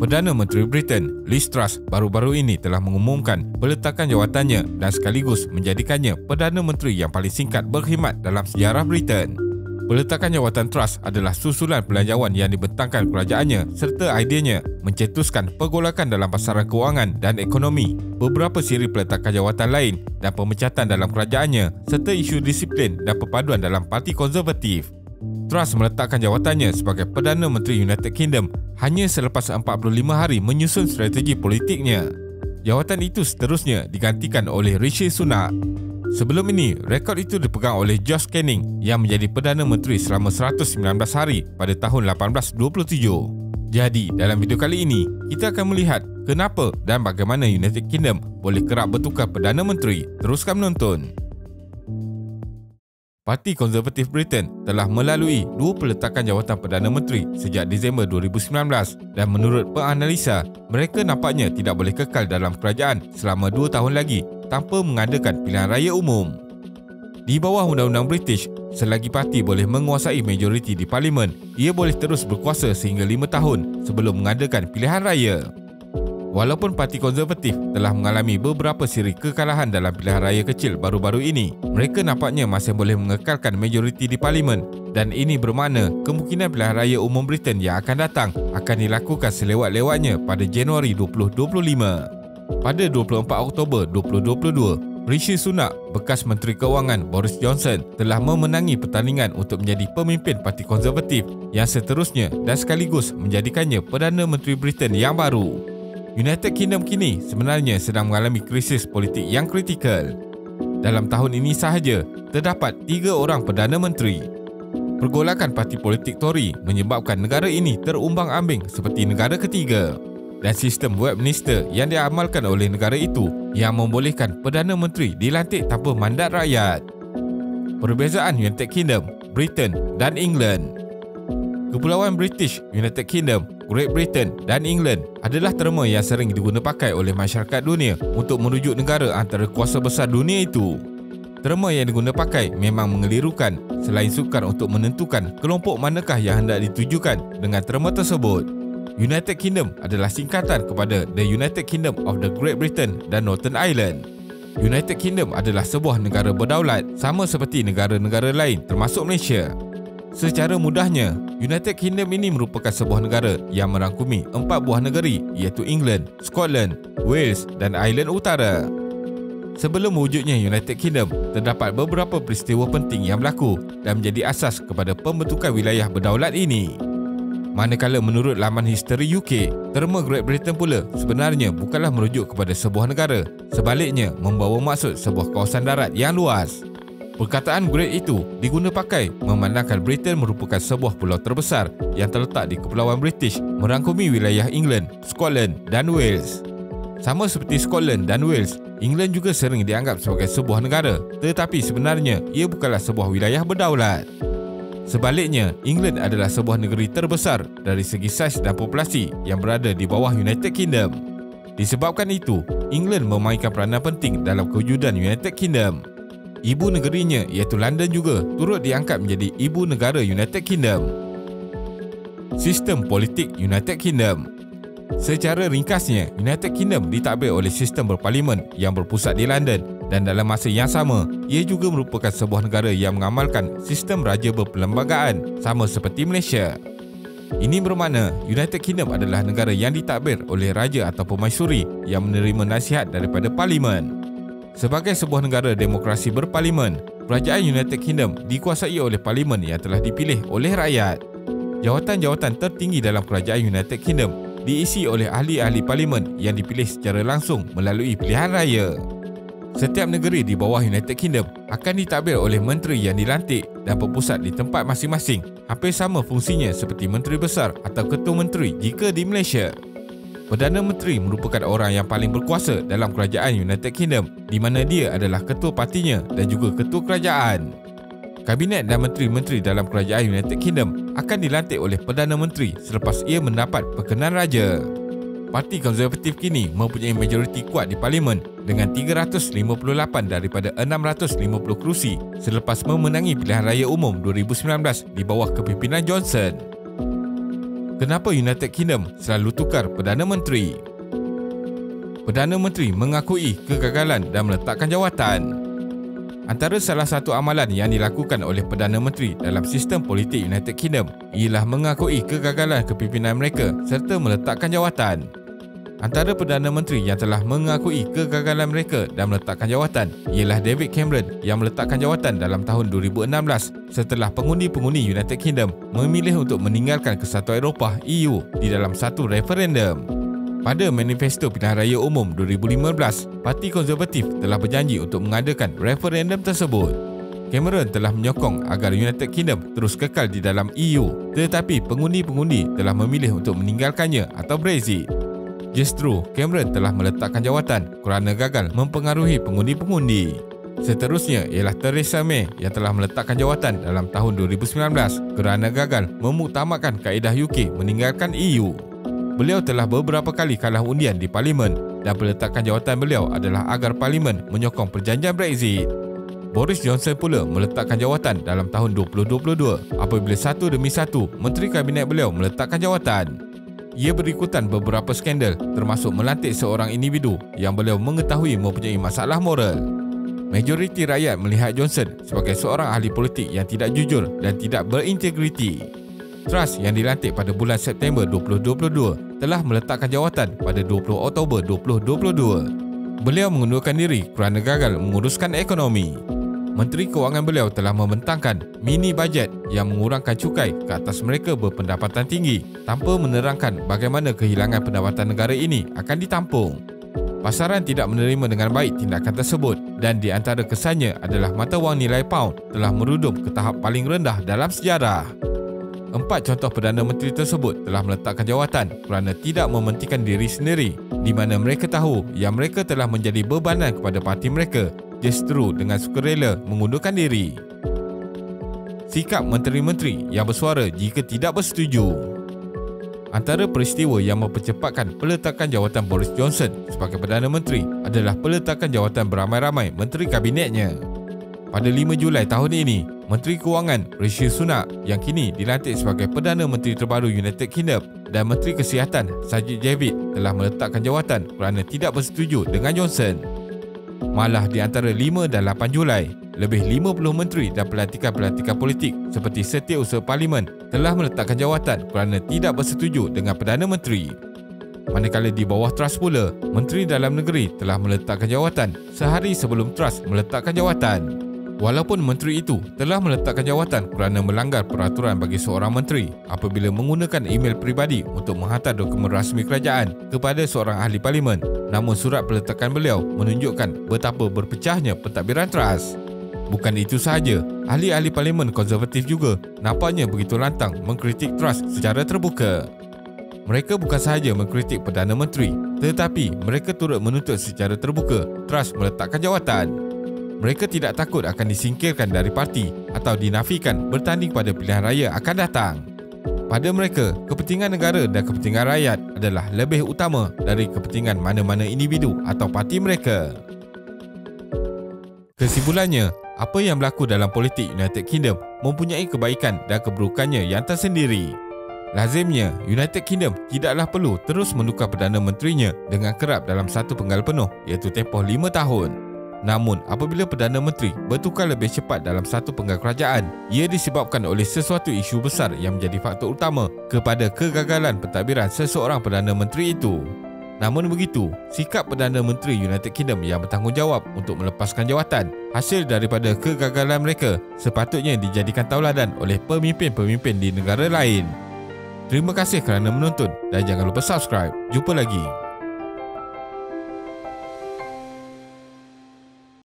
Perdana Menteri Britain, Liz Truss, baru-baru ini telah mengumumkan peletakan jawatannya dan sekaligus menjadikannya Perdana Menteri yang paling singkat berkhidmat dalam sejarah Britain. Peletakan jawatan Truss adalah susulan pelanjawan yang dibentangkan kerajaannya serta idenya mencetuskan pergolakan dalam pasaran kewangan dan ekonomi, beberapa siri peletakan jawatan lain dan pemecatan dalam kerajaannya serta isu disiplin dan perpaduan dalam Parti Konservatif. Truss meletakkan jawatannya sebagai Perdana Menteri United Kingdom hanya selepas 45 hari menyusun strategi politiknya. Jawatan itu seterusnya digantikan oleh Rishi Sunak. Sebelum ini, rekod itu dipegang oleh Josh Canning yang menjadi Perdana Menteri selama 119 hari pada tahun 1827. Jadi, dalam video kali ini, kita akan melihat kenapa dan bagaimana United Kingdom boleh kerap bertukar Perdana Menteri. Teruskan menonton. Parti Konservatif Britain telah melalui 2 peletakan jawatan Perdana Menteri sejak Disember 2019 dan menurut penganalisa, mereka nampaknya tidak boleh kekal dalam kerajaan selama 2 tahun lagi tanpa mengadakan pilihan raya umum. Di bawah Undang-Undang British, selagi parti boleh menguasai majoriti di Parlimen, ia boleh terus berkuasa sehingga 5 tahun sebelum mengadakan pilihan raya. Walaupun Parti Konservatif telah mengalami beberapa siri kekalahan dalam pilihan raya kecil baru-baru ini, mereka nampaknya masih boleh mengekalkan majoriti di Parlimen dan ini bermakna kemungkinan pilihan raya umum Britain yang akan datang akan dilakukan selewat-lewatnya pada Januari 2025. Pada 24 Oktober 2022, Rishi Sunak, bekas Menteri Kewangan Boris Johnson telah memenangi pertandingan untuk menjadi pemimpin Parti Konservatif yang seterusnya dan sekaligus menjadikannya Perdana Menteri Britain yang baru. United Kingdom kini sebenarnya sedang mengalami krisis politik yang kritikal. Dalam tahun ini sahaja, terdapat 3 orang Perdana Menteri. Pergolakan parti politik Tory menyebabkan negara ini terumbang-ambing seperti negara ketiga. Dan sistem Westminster yang diamalkan oleh negara itu yang membolehkan Perdana Menteri dilantik tanpa mandat rakyat. Perbezaan United Kingdom, Britain dan England. Kepulauan British, United Kingdom, Great Britain dan England adalah terma yang sering diguna pakai oleh masyarakat dunia untuk merujuk negara antara kuasa besar dunia itu. Terma yang diguna pakai memang mengelirukan selain sukar untuk menentukan kelompok manakah yang hendak ditujukan dengan terma tersebut. United Kingdom adalah singkatan kepada The United Kingdom of the Great Britain dan Northern Ireland. United Kingdom adalah sebuah negara berdaulat sama seperti negara-negara lain termasuk Malaysia. Secara mudahnya, United Kingdom ini merupakan sebuah negara yang merangkumi 4 buah negeri iaitu England, Scotland, Wales dan Ireland Utara. Sebelum wujudnya United Kingdom, terdapat beberapa peristiwa penting yang berlaku dan menjadi asas kepada pembentukan wilayah berdaulat ini. Manakala menurut laman History UK, terma Great Britain pula sebenarnya bukanlah merujuk kepada sebuah negara, sebaliknya membawa maksud sebuah kawasan darat yang luas. Perkataan Great itu diguna pakai memandangkan Britain merupakan sebuah pulau terbesar yang terletak di Kepulauan British merangkumi wilayah England, Scotland dan Wales. Sama seperti Scotland dan Wales, England juga sering dianggap sebagai sebuah negara, tetapi sebenarnya ia bukanlah sebuah wilayah berdaulat. Sebaliknya, England adalah sebuah negeri terbesar dari segi saiz dan populasi yang berada di bawah United Kingdom. Disebabkan itu, England memainkan peranan penting dalam kewujudan United Kingdom. Ibu negerinya iaitu London juga turut diangkat menjadi ibu negara United Kingdom. Sistem politik United Kingdom. Secara ringkasnya, United Kingdom ditadbir oleh sistem berparlimen yang berpusat di London dan dalam masa yang sama, ia juga merupakan sebuah negara yang mengamalkan sistem raja berperlembagaan sama seperti Malaysia. Ini bermakna United Kingdom adalah negara yang ditadbir oleh raja atau permaisuri yang menerima nasihat daripada parlimen. Sebagai sebuah negara demokrasi berparlimen, kerajaan United Kingdom dikuasai oleh parlimen yang telah dipilih oleh rakyat. Jawatan-jawatan tertinggi dalam kerajaan United Kingdom diisi oleh ahli-ahli parlimen yang dipilih secara langsung melalui pilihan raya. Setiap negeri di bawah United Kingdom akan ditadbir oleh menteri yang dilantik dan berpusat di tempat masing-masing, hampir sama fungsinya seperti menteri besar atau ketua menteri jika di Malaysia. Perdana Menteri merupakan orang yang paling berkuasa dalam kerajaan United Kingdom di mana dia adalah ketua partinya dan juga ketua kerajaan. Kabinet dan menteri-menteri dalam kerajaan United Kingdom akan dilantik oleh Perdana Menteri selepas ia mendapat perkenan raja. Parti Konservatif kini mempunyai majoriti kuat di Parlimen dengan 358 daripada 650 kerusi selepas memenangi pilihan raya umum 2019 di bawah kepimpinan Johnson. Kenapa United Kingdom selalu tukar Perdana Menteri? Perdana Menteri mengakui kegagalan dan meletakkan jawatan. Antara salah satu amalan yang dilakukan oleh Perdana Menteri dalam sistem politik United Kingdom ialah mengakui kegagalan kepimpinan mereka serta meletakkan jawatan. Antara Perdana Menteri yang telah mengakui kegagalan mereka dan meletakkan jawatan ialah David Cameron yang meletakkan jawatan dalam tahun 2016 setelah pengundi-pengundi United Kingdom memilih untuk meninggalkan Kesatuan Eropah EU di dalam satu referendum. Pada Manifesto Pilihan Raya Umum 2015, Parti Konservatif telah berjanji untuk mengadakan referendum tersebut. Cameron telah menyokong agar United Kingdom terus kekal di dalam EU, tetapi pengundi-pengundi telah memilih untuk meninggalkannya atau Brexit. Justru, Cameron telah meletakkan jawatan kerana gagal mempengaruhi pengundi-pengundi. Seterusnya ialah Theresa May yang telah meletakkan jawatan dalam tahun 2019 kerana gagal memuktamadkan kaedah UK meninggalkan EU. Beliau telah beberapa kali kalah undian di Parlimen dan peletakan jawatan beliau adalah agar Parlimen menyokong perjanjian Brexit. Boris Johnson pula meletakkan jawatan dalam tahun 2022 apabila satu demi satu Menteri Kabinet beliau meletakkan jawatan. Ia berikutan beberapa skandal termasuk melantik seorang individu yang beliau mengetahui mempunyai masalah moral. Majoriti rakyat melihat Johnson sebagai seorang ahli politik yang tidak jujur dan tidak berintegriti. Truss yang dilantik pada bulan September 2022 telah meletakkan jawatan pada 20 Oktober 2022. Beliau mengundurkan diri kerana gagal menguruskan ekonomi. Menteri Kewangan beliau telah membentangkan mini bajet yang mengurangkan cukai ke atas mereka berpendapatan tinggi tanpa menerangkan bagaimana kehilangan pendapatan negara ini akan ditampung. Pasaran tidak menerima dengan baik tindakan tersebut dan di antara kesannya adalah mata wang nilai pound telah merudum ke tahap paling rendah dalam sejarah. 4 contoh Perdana Menteri tersebut telah meletakkan jawatan kerana tidak mementingkan diri sendiri, di mana mereka tahu yang mereka telah menjadi bebanan kepada parti mereka, justru dengan sukarela mengundurkan diri. Sikap menteri-menteri yang bersuara jika tidak bersetuju. Antara peristiwa yang mempercepatkan peletakan jawatan Boris Johnson sebagai Perdana Menteri adalah peletakan jawatan beramai-ramai menteri kabinetnya. Pada 5 Julai tahun ini, Menteri Kewangan Rishi Sunak yang kini dilantik sebagai Perdana Menteri terbaru United Kingdom dan Menteri Kesihatan Sajid Javid telah meletakkan jawatan kerana tidak bersetuju dengan Johnson. Malah di antara 5 dan 8 Julai, lebih 50 menteri dan pelantikan-pelantikan politik seperti Setiausaha Parlimen telah meletakkan jawatan kerana tidak bersetuju dengan Perdana Menteri. Manakala di bawah Truss pula, Menteri Dalam Negeri telah meletakkan jawatan sehari sebelum Truss meletakkan jawatan. Walaupun menteri itu telah meletakkan jawatan kerana melanggar peraturan bagi seorang menteri apabila menggunakan email peribadi untuk menghantar dokumen rasmi kerajaan kepada seorang ahli parlimen, namun surat peletakan beliau menunjukkan betapa berpecahnya pentadbiran Truss. Bukan itu sahaja, ahli-ahli parlimen konservatif juga nampaknya begitu lantang mengkritik Truss secara terbuka. Mereka bukan sahaja mengkritik Perdana Menteri, tetapi mereka turut menuntut secara terbuka Truss meletakkan jawatan. Mereka tidak takut akan disingkirkan dari parti atau dinafikan bertanding pada pilihan raya akan datang. Pada mereka, kepentingan negara dan kepentingan rakyat adalah lebih utama dari kepentingan mana-mana individu atau parti mereka. Kesimpulannya, apa yang berlaku dalam politik United Kingdom mempunyai kebaikan dan keburukannya yang tersendiri. Lazimnya, United Kingdom tidaklah perlu terus menukar Perdana Menterinya dengan kerap dalam satu penggal penuh iaitu tempoh 5 tahun. Namun, apabila Perdana Menteri bertukar lebih cepat dalam satu penggal kerajaan, ia disebabkan oleh sesuatu isu besar yang menjadi faktor utama kepada kegagalan pentadbiran seseorang Perdana Menteri itu. Namun begitu, sikap Perdana Menteri United Kingdom yang bertanggungjawab untuk melepaskan jawatan hasil daripada kegagalan mereka sepatutnya dijadikan tauladan oleh pemimpin-pemimpin di negara lain. Terima kasih kerana menonton dan jangan lupa subscribe. Jumpa lagi.